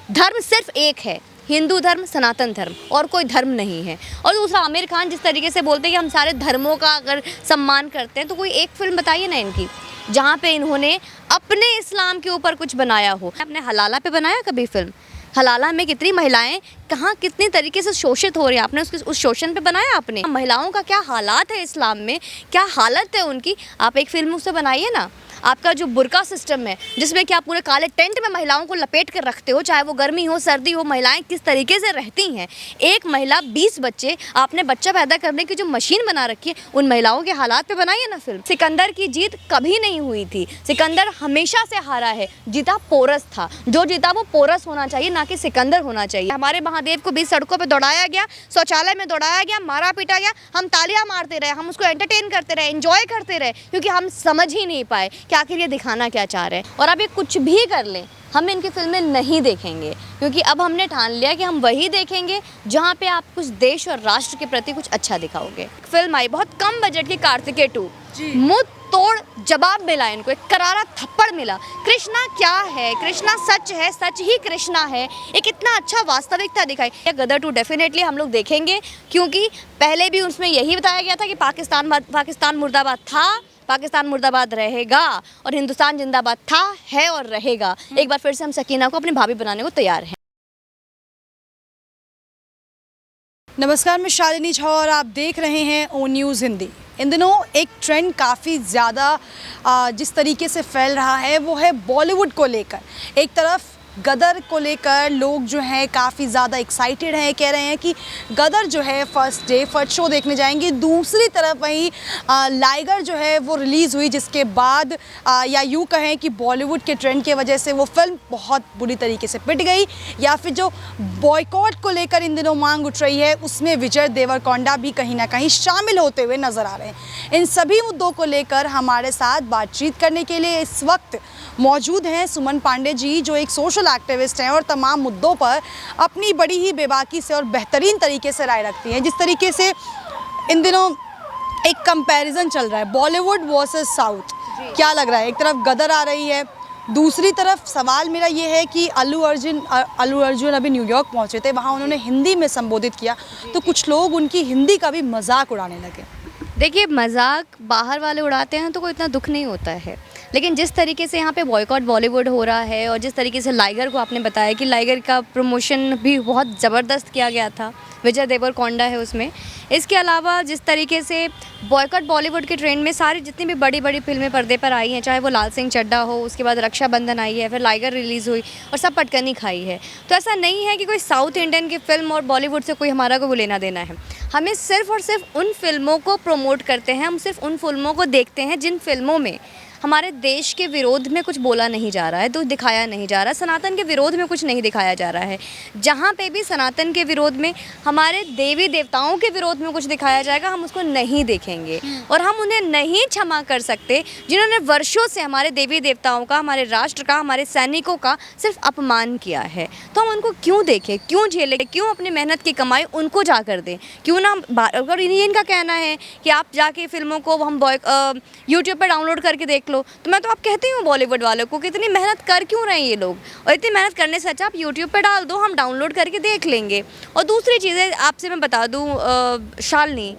धर्म सिर्फ एक है, हिंदू धर्म, सनातन धर्म, और कोई धर्म नहीं है। और दूसरा, आमिर खान जिस तरीके से बोलते हैं कि हम सारे धर्मों का अगर सम्मान करते हैं, तो कोई एक फिल्म बताइए ना इनकी जहाँ पे इन्होंने अपने इस्लाम के ऊपर कुछ बनाया हो। अपने हलाला पे बनाया कभी फिल्म? हलाला में कितनी महिलाएं कहाँ कितनी तरीके से शोषित हो रही हैं, आपने उस शोषण पे बनाया आपने? महिलाओं का क्या हालात है इस्लाम में, क्या हालत है उनकी, आप एक फिल्म उससे बनाइए ना। आपका जो बुर्का सिस्टम है, जिसमें कि आप पूरे काले टेंट में महिलाओं को लपेट कर रखते हो, चाहे वो गर्मी हो सर्दी हो, महिलाएं किस तरीके से रहती हैं। एक महिला 20 बच्चे, आपने बच्चा पैदा करने की जो मशीन बना रखी है, उन महिलाओं के हालात पे बनाइए ना फिल्म। सिकंदर की जीत कभी नहीं हुई थी, सिकंदर हमेशा से हारा है, जीता पोरस था। जो जीता वो पोरस होना चाहिए, ना कि सिकंदर होना चाहिए। हमारे महादेव को 20 सड़कों पर दौड़ाया गया, शौचालय में दौड़ाया गया, मारा पीटा गया, हम तालियां मारते रहे, हम उसको एंटरटेन करते रहे, एंजॉय करते रहे, क्योंकि हम समझ ही नहीं पाए कि आखिर ये दिखाना क्या चाह रहे हैं। और अब ये कुछ भी कर लें, हम इनकी फिल्में नहीं देखेंगे, क्योंकि अब हमने ठान लिया कि हम वही देखेंगे जहाँ पे आप कुछ देश और राष्ट्र के प्रति कुछ अच्छा दिखाओगे। फिल्म आई बहुत कम बजट की, कार्तिकेय 2, मुंह तोड़ जवाब मिला इनको, एक करारा थप्पड़ मिला। कृष्णा क्या है, कृष्णा सच है, सच ही कृष्णा है, एक इतना अच्छा वास्तविकता दिखाई। गदर 2 डेफिनेटली हम लोग देखेंगे, क्योंकि पहले भी उसमें यही बताया गया था कि पाकिस्तान मुर्दाबाद था, पाकिस्तान मुर्दाबाद रहेगा, और हिंदुस्तान जिंदाबाद था, है और रहेगा। एक बार फिर से हम सकीना को अपनी भाभी बनाने को तैयार हैं। नमस्कार, मैं शालिनी झा और आप देख रहे हैं ओ न्यूज़ हिंदी। इन दिनों एक ट्रेंड काफ़ी ज़्यादा जिस तरीके से फैल रहा है वो है बॉलीवुड को लेकर। एक तरफ गदर को लेकर लोग जो हैं काफ़ी ज़्यादा एक्साइटेड हैं, कह रहे हैं कि गदर जो है फर्स्ट शो देखने जाएंगे। दूसरी तरफ वहीं लाइगर जो है वो रिलीज़ हुई, जिसके बाद या यूँ कहें कि बॉलीवुड के ट्रेंड की वजह से वो फिल्म बहुत बुरी तरीके से पिट गई, या फिर जो बॉयकॉट को लेकर इन दिनों मांग उठ रही है उसमें विजय देवरकोंडा भी कहीं ना कहीं शामिल होते हुए नज़र आ रहे हैं। इन सभी मुद्दों को लेकर हमारे साथ बातचीत करने के लिए इस वक्त मौजूद हैं सुमन पांडे जी, जो एक सोशल एक्टिविस्ट हैं और तमाम मुद्दों पर अपनी बड़ी ही बेबाकी से और बेहतरीन तरीके से राय रखती हैं। जिस तरीके से इन दिनों एक कंपैरिजन चल रहा है बॉलीवुड वर्सेस साउथ, क्या लग रहा है? एक तरफ गदर आ रही है, दूसरी तरफ सवाल मेरा ये है कि अल्लू अर्जुन अभी न्यूयॉर्क पहुंचे थे, वहाँ उन्होंने हिंदी में संबोधित किया, तो कुछ लोग उनकी हिंदी का भी मजाक उड़ाने लगे। देखिए, मजाक बाहर वाले उड़ाते हैं तो कोई इतना दुख नहीं होता है, लेकिन जिस तरीके से यहाँ पे बॉयकॉट बॉलीवुड हो रहा है, और जिस तरीके से लाइगर को आपने बताया कि लाइगर का प्रमोशन भी बहुत ज़बरदस्त किया गया था, विजय देवरकोंडा है उसमें। इसके अलावा जिस तरीके से बॉयकॉट बॉलीवुड के ट्रेंड में सारी जितनी भी बड़ी बड़ी फिल्में पर्दे पर आई हैं, चाहे वो लाल सिंह चड्ढा हो, उसके बाद रक्षाबंधन आई है, फिर लाइगर रिलीज़ हुई और सब पटकनी खाई है। तो ऐसा नहीं है कि कोई साउथ इंडियन की फिल्म और बॉलीवुड से कोई हमारा कोई लेना देना है। हमें सिर्फ़ और सिर्फ उन फिल्मों को प्रमोट करते हैं, हम सिर्फ उन फिल्मों को देखते हैं जिन फिल्मों में हमारे देश के विरोध में कुछ बोला नहीं जा रहा है, तो दिखाया नहीं जा रहा है, सनातन के विरोध में कुछ नहीं दिखाया जा रहा है। जहाँ पे भी सनातन के विरोध में, हमारे देवी देवताओं के विरोध में कुछ दिखाया जाएगा, हम उसको नहीं देखेंगे, और हम उन्हें नहीं क्षमा कर सकते जिन्होंने वर्षों से हमारे देवी देवताओं का, हमारे राष्ट्र का, हमारे सैनिकों का सिर्फ अपमान किया है। तो हम उनको क्यों देखें, क्यों झेलें, क्यों अपनी मेहनत की कमाई उनको जा कर दें? क्यों ना, अगर इनका कहना है कि आप जाके फिल्मों को हम यूट्यूब पर डाउनलोड करके देख लो, तो मैं तो आप कहती हूँ बॉलीवुड वालों को कि इतनी मेहनत कर क्यों रहे हैं ये लोग, और इतनी मेहनत करने से अच्छा आप यूट्यूब पे डाल दो, हम डाउनलोड करके देख लेंगे। और दूसरी चीज़ें आपसे मैं बता दूँ शालिनी,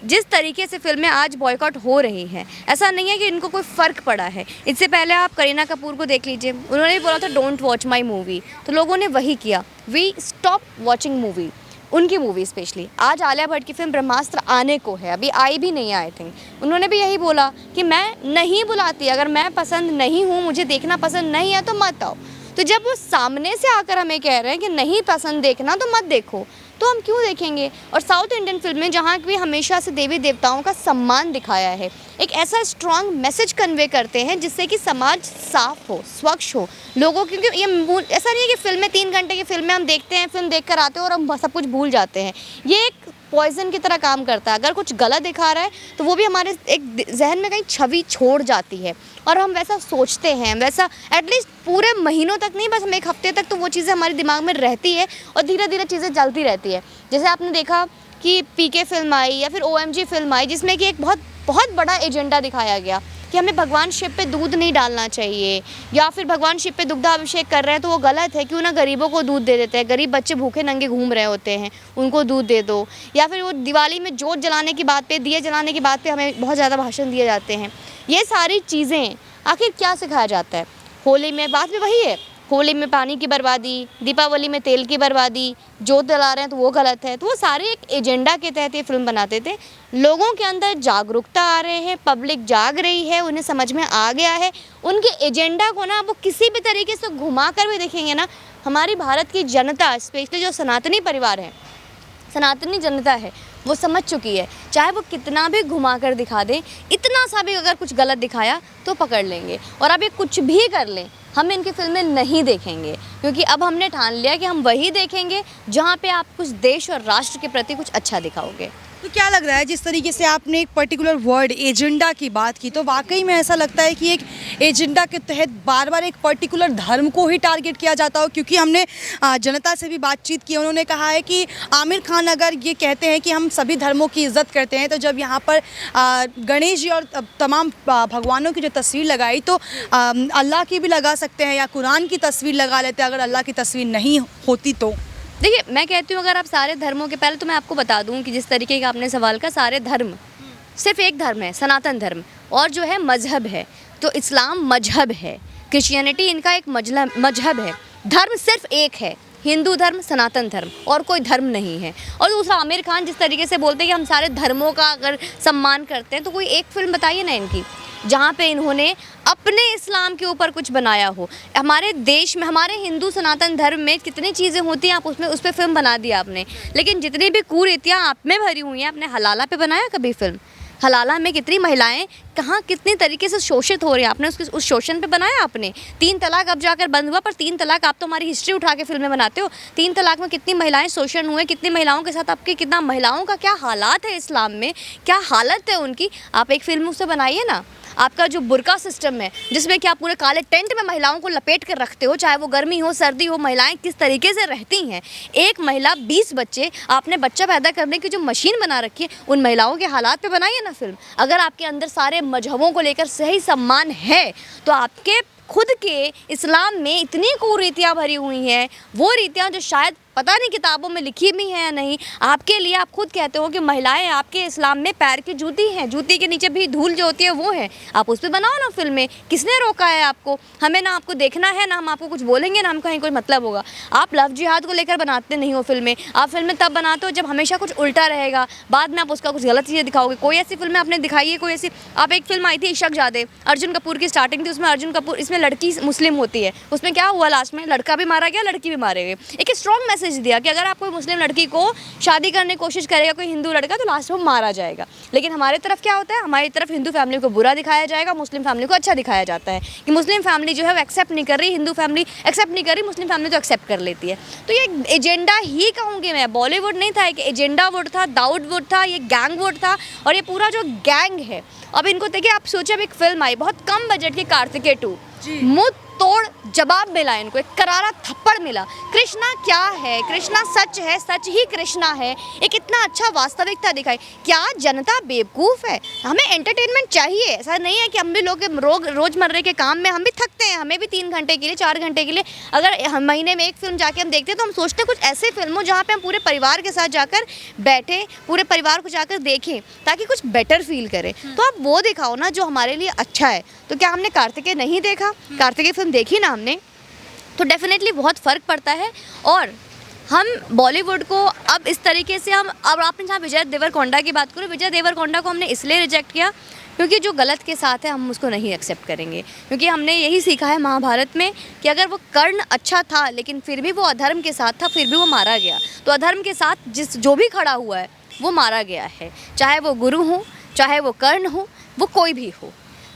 जिस तरीके से फिल्में आज बॉयकॉट हो रही हैं, ऐसा नहीं है कि इनको कोई फ़र्क पड़ा है। इससे पहले आप करीना कपूर को देख लीजिए, उन्होंने भी बोला था डोंट वॉच माई मूवी, तो लोगों ने वही किया, वी स्टॉप वॉचिंग मूवी, उनकी मूवी स्पेशली। आज आलिया भट्ट की फिल्म ब्रह्मास्त्र आने को है, अभी आई भी नहीं, आई थिंक। उन्होंने भी यही बोला कि मैं नहीं बुलाती, अगर मैं पसंद नहीं हूँ, मुझे देखना पसंद नहीं है तो मत आओ। तो जब वो सामने से आकर हमें कह रहे हैं कि नहीं पसंद देखना तो मत देखो, तो हम क्यों देखेंगे? और साउथ इंडियन फिल्में जहाँ भी हमेशा से देवी देवताओं का सम्मान दिखाया है, एक ऐसा स्ट्रॉन्ग मैसेज कन्वे करते हैं जिससे कि समाज साफ हो, स्वच्छ हो लोगों, क्योंकि ये ऐसा नहीं है कि फिल्में 3 घंटे की फिल्में हम देखते हैं, फिल्म देख कर आते हैं और हम सब कुछ भूल जाते हैं। ये एक पॉइजन की तरह काम करता है, अगर कुछ गलत दिखा रहा है तो वो भी हमारे एक जहन में कहीं छवि छोड़ जाती है, और हम वैसा सोचते हैं, वैसा एटलीस्ट पूरे महीनों तक नहीं, बस हम 1 हफ्ते तक तो वो चीज़ें हमारे दिमाग में रहती है, और धीरे धीरे चीज़ें जलती रहती है। जैसे आपने देखा कि पीके फिल्म आई या फिर OMG फिल्म आई, जिसमें कि एक बहुत बड़ा एजेंडा दिखाया गया कि हमें भगवान शिव पे दूध नहीं डालना चाहिए, या फिर भगवान शिव पे दुग्धाभिषेक कर रहे हैं तो वो गलत है, क्यों ना गरीबों को दूध दे देते हैं, गरीब बच्चे भूखे नंगे घूम रहे होते हैं उनको दूध दे दो। या फिर वो दिवाली में जोत जलाने की बात पे, दिए जलाने की बात पे हमें बहुत ज़्यादा भाषण दिए जाते हैं। ये सारी चीज़ें आखिर क्या सिखाया जाता है? होली में बात भी वही है, होली में पानी की बर्बादी, दीपावली में तेल की बर्बादी, जोत जला रहे हैं तो वो गलत है। तो वो सारे एक एजेंडा के तहत ये फिल्म बनाते थे। लोगों के अंदर जागरूकता आ रहे हैं, पब्लिक जाग रही है, उन्हें समझ में आ गया है। उनके एजेंडा को ना वो किसी भी तरीके से घुमा कर भी देखेंगे ना, हमारी भारत की जनता, स्पेशली जो सनातनी परिवार है, सनातनी जनता है, वो समझ चुकी है। चाहे वो कितना भी घुमा कर दिखा दे, इतना सा भी अगर कुछ गलत दिखाया तो पकड़ लेंगे। और अब ये कुछ भी कर लें, हम इनकी फिल्में नहीं देखेंगे, क्योंकि अब हमने ठान लिया कि हम वही देखेंगे जहाँ पे आप कुछ देश और राष्ट्र के प्रति कुछ अच्छा दिखाओगे। तो क्या लग रहा है, जिस तरीके से आपने एक पर्टिकुलर वर्ड एजेंडा की बात की, तो वाकई में ऐसा लगता है कि एक एजेंडा के तहत बार बार एक पर्टिकुलर धर्म को ही टारगेट किया जाता हो? क्योंकि हमने जनता से भी बातचीत की, उन्होंने कहा है कि आमिर खान अगर ये कहते हैं कि हम सभी धर्मों की इज़्ज़त करते हैं, तो जब यहाँ पर गणेश जी और तमाम भगवानों की जो तस्वीर लगाई, तो अल्लाह की भी लगा सकते हैं या कुरान की तस्वीर लगा लेते हैं अगर अल्लाह की तस्वीर नहीं होती तो। देखिए, मैं कहती हूँ अगर आप सारे धर्मों के, पहले तो मैं आपको बता दूँ कि जिस तरीके का आपने सवाल का, सारे धर्म, सिर्फ एक धर्म है सनातन धर्म, और जो है मजहब है, तो इस्लाम मजहब है, क्रिश्चियनिटी इनका एक मजहब है। धर्म सिर्फ एक है, हिंदू धर्म, सनातन धर्म, और कोई धर्म नहीं है। और दूसरा, आमिर खान जिस तरीके से बोलते हैं कि हम सारे धर्मों का अगर सम्मान करते हैं, तो कोई एक फिल्म बताइए ना इनकी जहाँ पे इन्होंने अपने इस्लाम के ऊपर कुछ बनाया हो। हमारे देश में, हमारे हिंदू सनातन धर्म में कितनी चीज़ें होती हैं, आप उस पर फिल्म बना दिया आपने, लेकिन जितनी भी कुरीतियाँ आप में भरी हुई हैं, आपने हलाला पे बनाया कभी फिल्म? हलाला में कितनी महिलाएं कहाँ कितनी तरीके से शोषित हो रही हैं, आपने उस शोषण पे बनाया आपने? 3 तलाक अब जाकर बंद हुआ, पर 3 तलाक आप तो हमारी हिस्ट्री उठा के फिल्में बनाते हो। 3 तलाक में कितनी महिलाएं शोषण हुए, कितनी महिलाओं के साथ आपके, कितना महिलाओं का क्या हालात है इस्लाम में, क्या हालत है उनकी, आप एक फिल्म उससे बनाइए ना। आपका जो बुर्का सिस्टम है, जिसमें कि आप पूरे काले टेंट में महिलाओं को लपेट कर रखते हो, चाहे वो गर्मी हो सर्दी हो, महिलाएं किस तरीके से रहती हैं। एक महिला 20 बच्चे, आपने बच्चा पैदा करने की जो मशीन बना रखी है, उन महिलाओं के हालात पे बनाइए ना फिल्म। अगर आपके अंदर सारे मजहबों को लेकर सही सम्मान है, तो आपके खुद के इस्लाम में इतनी कुरीतियाँ भरी हुई हैं, वो रीतियाँ जो शायद पता नहीं किताबों में लिखी भी है या नहीं, आपके लिए आप खुद कहते हो कि महिलाएं आपके इस्लाम में पैर की जूती हैं, जूती के नीचे भी धूल जो होती है वो है, आप उस पर बनाओ ना फिल्में। किसने रोका है आपको? हमें ना आपको देखना है, ना हम आपको कुछ बोलेंगे, ना हमको कहीं कोई मतलब होगा। आप लव जिहाद को लेकर बनाते नहीं हो फिल्में, आप फिल्में तब बनाते हो जब हमेशा कुछ उल्टा रहेगा, बाद में आप उसका कुछ गलत चीज़ें दिखाओगे। कोई ऐसी फिल्में आपने दिखाई है, कोई ऐसी, आप एक फिल्म आई थी इशकजादे, अर्जुन कपूर की स्टार्टिंग थी, उसमें अर्जुन कपूर, इसमें लड़की मुस्लिम होती है, उसमें क्या हुआ लास्ट में? लड़का भी मारा गया, लड़की भी मारे गए। एक स्ट्रॉन्ग मैसेज दिया कि अगर आप कोई मुस्लिम लड़की को शादी करने की कोशिश करेगा कोई हिंदू लड़का, तो लास्ट में मारा जाएगा। लेकिन हमारे तरफ क्या होता है, हमारी तरफ हिंदू फैमिली को बुरा दिखाया जाएगा, मुस्लिम फैमिली को अच्छा दिखाया जाता है कि मुस्लिम फैमिली जो है वो एक्सेप्ट नहीं कर रही, हिंदू फैमिली एक्सेप्ट नहीं कर रही, मुस्लिम फैमिली तो एक्सेप्ट कर लेती है। तो ये एजेंडा ही कहूँगी मैं, बॉलीवुड नहीं था, एक एजेंडा वुड था, दाऊद वुड था, ये गैंग वुड था। और ये पूरा जो गैंग है, अब इनको देखिए, आप सोचिए, अब एक फिल्म आई बहुत कम बजट की, कार्तिकेय 2, मुँह तोड़ जवाब मिला इनको, एक करारा थप्पड़ मिला। कृष्णा क्या है? कृष्णा सच है, सच ही कृष्णा है। एक इतना अच्छा वास्तविकता दिखाई। क्या जनता बेवकूफ़ है? हमें एंटरटेनमेंट चाहिए, ऐसा नहीं है कि हम भी लोग रोज़मर्रे के काम में हम भी थकते हैं, हमें भी 3 घंटे के लिए, 4 घंटे के लिए, अगर हम महीने में एक फिल्म जाके हम देखते हैं, तो हम सोचते हैं कुछ ऐसे फिल्म हो जहाँ पे हम पूरे परिवार के साथ जाकर बैठे, पूरे परिवार को जाकर देखें, ताकि कुछ बेटर फील करें। तो आप वो दिखाओ ना जो हमारे लिए अच्छा है। तो क्या हमने कार्तिकेय नहीं देखा? कार्तिकेय फिल्म देखी ना हमने, तो डेफिनेटली बहुत फ़र्क पड़ता है। और हम बॉलीवुड को अब इस तरीके से अब आपने जहाँ विजय देवरकोंडा की बात करो, विजय देवरकोंडा को हमने इसलिए रिजेक्ट किया क्योंकि जो गलत के साथ है हम उसको नहीं एक्सेप्ट करेंगे। क्योंकि हमने यही सीखा है महाभारत में कि अगर वो कर्ण अच्छा था, लेकिन फिर भी वो अधर्म के साथ था, फिर भी वो मारा गया। तो अधर्म के साथ जो भी खड़ा हुआ है वो मारा गया है, चाहे वो गुरु हो, चाहे वो कर्ण हो, वो कोई भी हो।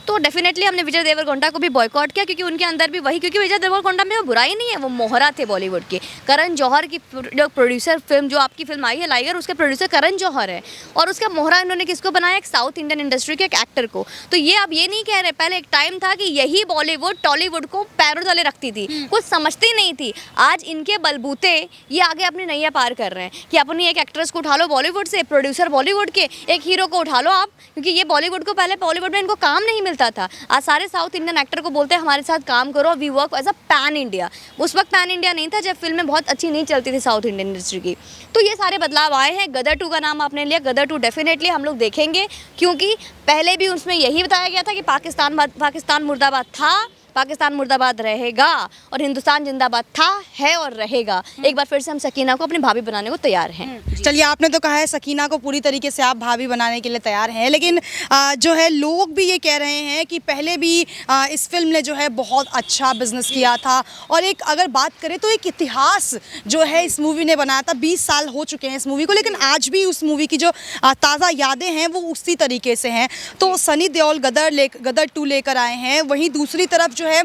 तो डेफिनेटली हमने विजय देवरकोंडा को भी बॉयकॉट किया, क्योंकि उनके अंदर भी वही, क्योंकि विजय देवरकोंडा में वो बुराई नहीं है, वो मोहरा थे बॉलीवुड के। करण जौहर की जो प्रोड्यूसर फिल्म, जो आपकी फिल्म आई है लाइगर, उसके प्रोड्यूसर करण जौहर है, और उसका मोहरा इन्होंने किसको बनाया? एक साउथ इंडियन इंडस्ट्री के एक एक्टर को। तो ये अब ये नहीं कह रहे, पहले एक टाइम था कि यही बॉलीवुड टॉलीवुड को पैरों तले रखती थी, कुछ समझती नहीं थी। आज इनके बलबूते ये आगे अपनी नैया पार कर रहे हैं कि अपनी एक एक्ट्रेस को उठा लो बॉलीवुड से, प्रोड्यूसर बॉलीवुड के, एक हीरो को उठा लो आप, क्योंकि ये बॉलीवुड को, पहले बॉलीवुड में इनको काम नहीं मिलता मिलता था। आज सारे साउथ इंडियन एक्टर को बोलते हैं हमारे साथ काम करो, we work as a pan India. उस वक्त पैन इंडिया नहीं था जब फिल्में बहुत अच्छी नहीं चलती थी साउथ इंडियन इंडस्ट्री की। तो ये सारे बदलाव आए हैं। गदर 2 का नाम आपने लिया, गदर 2 डेफिनेटली हम लोग देखेंगे, क्योंकि पहले भी उसमें यही बताया गया था कि पाकिस्तान मुर्दाबाद था, पाकिस्तान मुर्दाबाद रहेगा, और हिंदुस्तान जिंदाबाद था, है और रहेगा। एक बार फिर से हम सकीना को अपनी भाभी बनाने को तैयार हैं। चलिए, आपने तो कहा है सकीना को पूरी तरीके से आप भाभी बनाने के लिए तैयार हैं, लेकिन जो है लोग भी ये कह रहे हैं कि पहले भी इस फिल्म ने जो है बहुत अच्छा बिजनेस किया था, और एक अगर बात करें तो एक इतिहास जो है इस मूवी ने बनाया था। 20 साल हो चुके हैं इस मूवी को, लेकिन आज भी उस मूवी की जो ताज़ा यादें हैं वो उसी तरीके से हैं। तो सनी देओल गदर 2 लेकर आए हैं, वहीं दूसरी तरफ जो है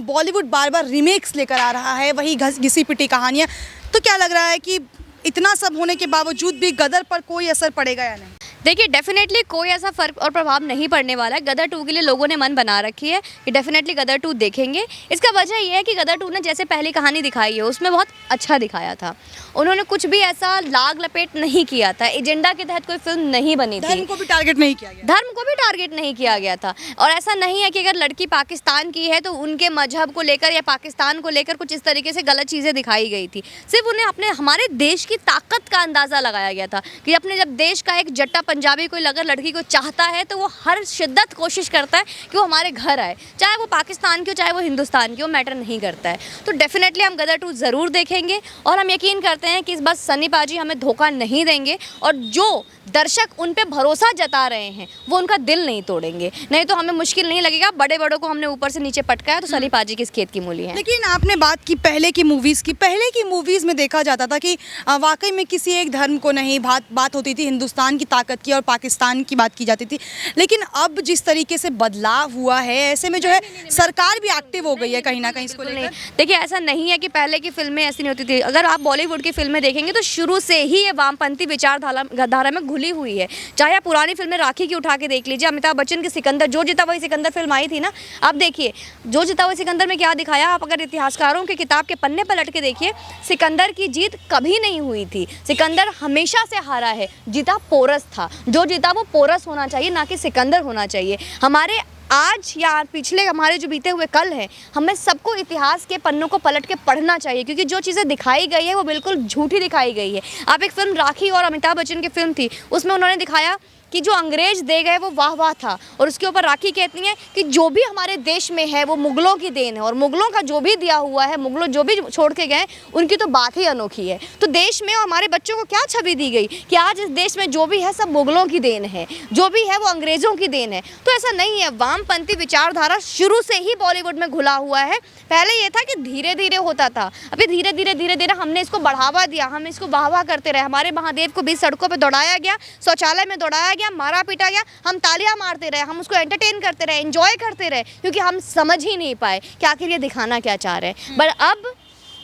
बॉलीवुड बार बार रीमेक्स लेकर आ रहा है, वही घिसी पिटी कहानियाँ। तो क्या लग रहा है कि इतना सब होने के बावजूद भी गदर पर कोई असर पड़ेगा या नहीं? देखिए, डेफिनेटली कोई ऐसा फ़र्क और प्रभाव नहीं पड़ने वाला है। गदर 2 के लिए लोगों ने मन बना रखी है कि डेफिनेटली गदर 2 देखेंगे। इसका वजह ये है कि गदर 2 ने जैसे पहली कहानी दिखाई है उसमें बहुत अच्छा दिखाया था। उन्होंने कुछ भी ऐसा लाग लपेट नहीं किया था, एजेंडा के तहत कोई फिल्म नहीं बनी थी, धर्म को भी टारगेट नहीं किया गया, धर्म को भी टारगेट नहीं किया गया था। और ऐसा नहीं है कि अगर लड़की पाकिस्तान की है तो उनके मजहब को लेकर या पाकिस्तान को लेकर कुछ इस तरीके से गलत चीज़ें दिखाई गई थी। सिर्फ उन्हें अपने हमारे देश की ताकत का अंदाज़ा लगाया गया था कि अपने जब देश का एक जट्टा पंजाबी कोई अगर लड़की को चाहता है तो वो हर शिद्दत कोशिश करता है कि वो हमारे घर आए, चाहे वो पाकिस्तान की हो चाहे वो हिंदुस्तान की हो, मैटर नहीं करता है। तो डेफिनेटली हम गदर 2 ज़रूर देखेंगे, और हम यकीन करते हैं कि इस बार सन्नी पाजी हमें धोखा नहीं देंगे, और जो दर्शक उन पे भरोसा जता रहे हैं वो उनका दिल नहीं तोड़ेंगे। नहीं तो हमें मुश्किल नहीं लगेगा, बड़े बड़ों को हमने ऊपर से नीचे पटकाया तो सन्नी पाजी किस खेत की मूली है। लेकिन आपने बात की पहले की मूवीज़ की, पहले की मूवीज़ में देखा जाता था कि वाकई में किसी एक धर्म को नहीं बात होती थी, हिंदुस्तान की ताकत की और पाकिस्तान की बात की जाती थी। लेकिन अब जिस तरीके से बदलाव हुआ है, ऐसे में जो है सरकार भी एक्टिव हो गई है कहीं ना कहीं इसको लेकर। देखिए, ऐसा नहीं है कि पहले की फिल्में ऐसी नहीं होती थी। अगर आप बॉलीवुड की फिल्में देखेंगे तो शुरू से ही ये वामपंथी विचारधारा में घुली हुई है। चाहे आप पुरानी फिल्में राखी की उठा के देख लीजिए, अमिताभ बच्चन की सिकंदर, जो जीता वही सिकंदर फिल्म आई थी ना, आप देखिए जो जीता वही सिकंदर में क्या दिखाया। आप अगर इतिहासकारों के किताब के पन्ने पलट के देखिए, सिकंदर की जीत कभी नहीं हुई थी, सिकंदर हमेशा से हारा है। जीता पोरस था, जो जीता वो पोरस होना चाहिए, ना कि सिकंदर होना चाहिए। हमारे आज या पिछले हमारे जो बीते हुए कल हैं, हमें सबको इतिहास के पन्नों को पलट के पढ़ना चाहिए, क्योंकि जो चीज़ें दिखाई गई है वो बिल्कुल झूठी दिखाई गई है। आप एक फिल्म राखी और अमिताभ बच्चन की फिल्म थी, उसमें उन्होंने दिखाया कि जो अंग्रेज दे गए वो वाह वाह था, और उसके ऊपर राखी कहती हैं कि जो भी हमारे देश में है वो मुगलों की देन है, और मुगलों का जो भी दिया हुआ है, मुगलों जो भी छोड़ के गए उनकी तो बात ही अनोखी है। तो देश में और हमारे बच्चों को क्या छवि दी गई कि आज इस देश में जो भी है सब मुगलों की देन है, जो भी है वो अंग्रेज़ों की देन है। तो ऐसा नहीं है, वामपंथी विचारधारा शुरू से ही बॉलीवुड में घुला हुआ है। पहले ये था कि धीरे धीरे होता था, अभी धीरे धीरे हमने इसको बढ़ावा दिया, हम इसको वाह करते रहे। हमारे महादेव को 20 सड़कों पर दौड़ाया गया, शौचालय में दौड़ाया गया, मारा पीटा गया, हम तालियां मारते रहे, हम उसको एंटरटेन करते रहे, एंजॉय करते रहे, क्योंकि हम समझ ही नहीं पाए कि आखिर ये दिखाना क्या चाह रहे हैं। पर अब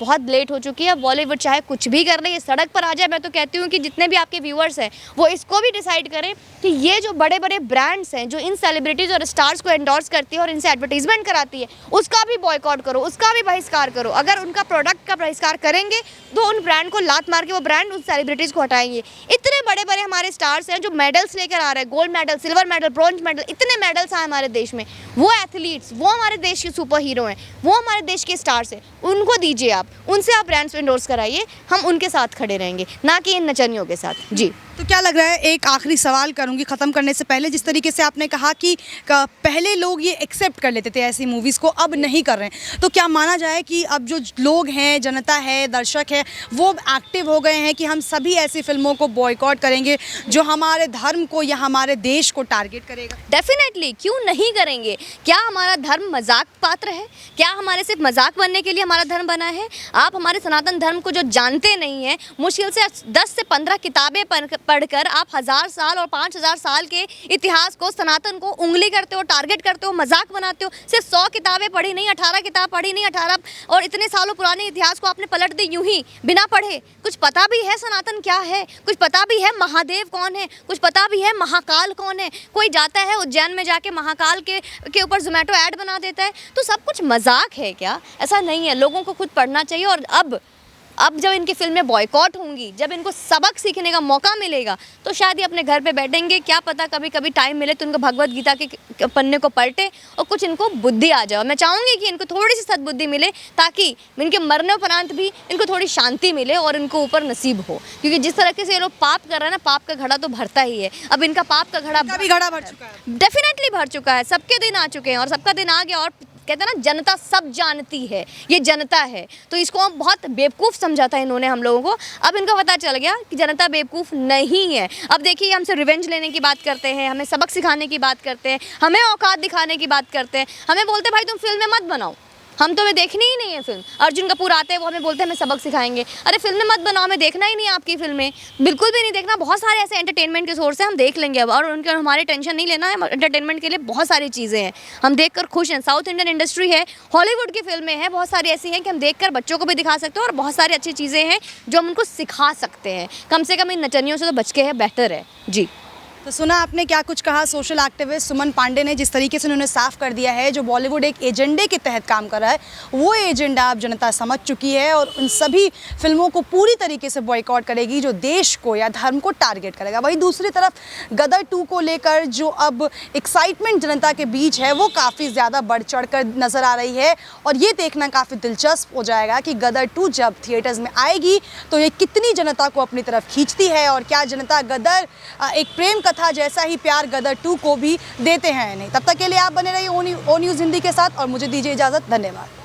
बहुत लेट हो चुकी है। बॉलीवुड चाहे कुछ भी कर ले, ये सड़क पर आ जाए। मैं तो कहती हूँ कि जितने भी आपके व्यूअर्स हैं वो इसको भी डिसाइड करें कि ये जो बड़े बड़े ब्रांड्स हैं जो इन सेलिब्रिटीज़ और स्टार्स को एंडोर्स करती है और इनसे एडवर्टीजमेंट कराती है, उसका भी बॉयकॉट करो, उसका भी बहिष्कार करो। अगर उनका प्रोडक्ट का बहिष्कार करेंगे तो उन ब्रांड को लात मार के वो ब्रांड उन सेलिब्रिटीज़ को हटाएंगे। इतने बड़े बड़े हमारे स्टार्स हैं जो मेडल्स लेकर आ रहे हैं, gold medal, silver medal, bronze medal, इतने मेडल्स आए हमारे देश में। वो एथलीट्स, वो हमारे देश के सुपर हीरो हैं, वो हमारे देश के स्टार्स हैं, उनको दीजिए आप, उनसे आप ब्रांड्स को एंडोर्स कराइए, हम उनके साथ खड़े रहेंगे, ना कि इन नचनियों के साथ। जी। तो क्या लग रहा है, एक आखिरी सवाल करूंगी ख़त्म करने से पहले, जिस तरीके से आपने कहा कि पहले लोग ये एक्सेप्ट कर लेते थे ऐसी मूवीज़ को, अब नहीं कर रहे हैं, तो क्या माना जाए कि अब जो लोग हैं, जनता है, दर्शक है, वो एक्टिव हो गए हैं कि हम सभी ऐसी फिल्मों को बॉयकॉट करेंगे जो हमारे धर्म को या हमारे देश को टारगेट करेगा? डेफिनेटली, क्यों नहीं करेंगे। क्या हमारा धर्म मजाक पात्र है? क्या हमारे सिर्फ मजाक बनने के लिए हमारा धर्म बना है? आप हमारे सनातन धर्म को जो जानते नहीं हैं, मुश्किल से 10 से 15 किताबें पढ़कर आप 1000 साल और 5000 साल के इतिहास को, सनातन को उंगली करते हो, टारगेट करते हो, मजाक बनाते हो। सिर्फ 100 किताबें पढ़ी नहीं, 18 किताब पढ़ी नहीं, 18 और इतने सालों पुराने इतिहास को आपने पलट दी यूं ही बिना पढ़े। कुछ पता भी है सनातन क्या है? कुछ पता भी है महादेव कौन है? कुछ पता भी है महाकाल कौन है? कोई जाता है उज्जैन में जाके महाकाल के ऊपर जोमेटो ऐड बना देता है। तो सब कुछ मजाक है क्या? ऐसा नहीं है, लोगों को खुद पढ़ना चाहिए। और अब अब जब इनकी फिल्में बॉयकॉट होंगी, जब इनको सबक सीखने का मौका मिलेगा, तो शायद ये अपने घर पे बैठेंगे, क्या पता कभी कभी टाइम मिले तो इनको भगवत गीता के पन्ने को पलटे और कुछ इनको बुद्धि आ जाए। मैं चाहूँगी कि इनको थोड़ी सी सद्बुद्धि मिले, ताकि इनके मरणोपरांत भी इनको थोड़ी शांति मिले और इनको ऊपर नसीब हो, क्योंकि जिस तरीके से ये लोग पाप कर रहे हैं ना, पाप का घड़ा तो भरता ही है। अब इनका पाप का घड़ा भी घड़ा भर चुका है, डेफिनेटली भर चुका है। सबके दिन आ चुके हैं और सबका दिन आ गया, और कहते हैं ना जनता सब जानती है, ये जनता है, तो इसको हम बहुत बेवकूफ़ समझा था इन्होंने हम लोगों को। अब इनको पता चल गया कि जनता बेवकूफ़ नहीं है। अब देखिए, हमसे रिवेंज लेने की बात करते हैं, हमें सबक सिखाने की बात करते हैं, हमें औकात दिखाने की बात करते हैं, हमें बोलते भाई तुम फिल्में मत बनाओ, हम तो हमें देखनी ही नहीं है फिल्म। अर्जुन कपूर आते हैं, वो हमें बोलते हैं हमें सबक सिखाएंगे। अरे फिल्में मत बनाओ, हमें देखना ही नहीं है आपकी फिल्में, बिल्कुल भी नहीं देखना। बहुत सारे ऐसे एंटरटेनमेंट के सोर्स हैं, हम देख लेंगे अब, और उनके हमारे टेंशन नहीं लेना है। एंटरटेनमेंट के लिए बहुत सारी चीज़ें हैं, हम देख कर खुश हैं। साउथ इंडियन इंडस्ट्री है, हॉलीवुड की फिल्में हैं, बहुत सारी ऐसी हैं कि हम देख कर बच्चों को भी दिखा सकते हैं, और बहुत सारी अच्छी चीज़ें हैं जो हम उनको सिखा सकते हैं। कम से कम इन नचनियों से तो बच के है बेहतर है जी। तो सुना आपने क्या कुछ कहा सोशल एक्टिविस्ट सुमन पांडे ने, जिस तरीके से उन्होंने साफ कर दिया है जो बॉलीवुड एक एजेंडे के तहत काम कर रहा है, वो एजेंडा अब जनता समझ चुकी है और उन सभी फिल्मों को पूरी तरीके से बॉयकॉट करेगी जो देश को या धर्म को टारगेट करेगा। वहीं दूसरी तरफ गदर 2 को लेकर जो अब एक्साइटमेंट जनता के बीच है वो काफ़ी ज़्यादा बढ़ चढ़ कर नज़र आ रही है, और ये देखना काफ़ी दिलचस्प हो जाएगा कि गदर 2 जब थिएटर्स में आएगी तो ये कितनी जनता को अपनी तरफ खींचती है, और क्या जनता गदर एक प्रेम कथा जैसा ही प्यार गदर 2 को भी देते हैं नहीं। तब तक के लिए आप बने रहिए ओ न्यूज़ हिंदी के साथ, और मुझे दीजिए इजाज़त। धन्यवाद।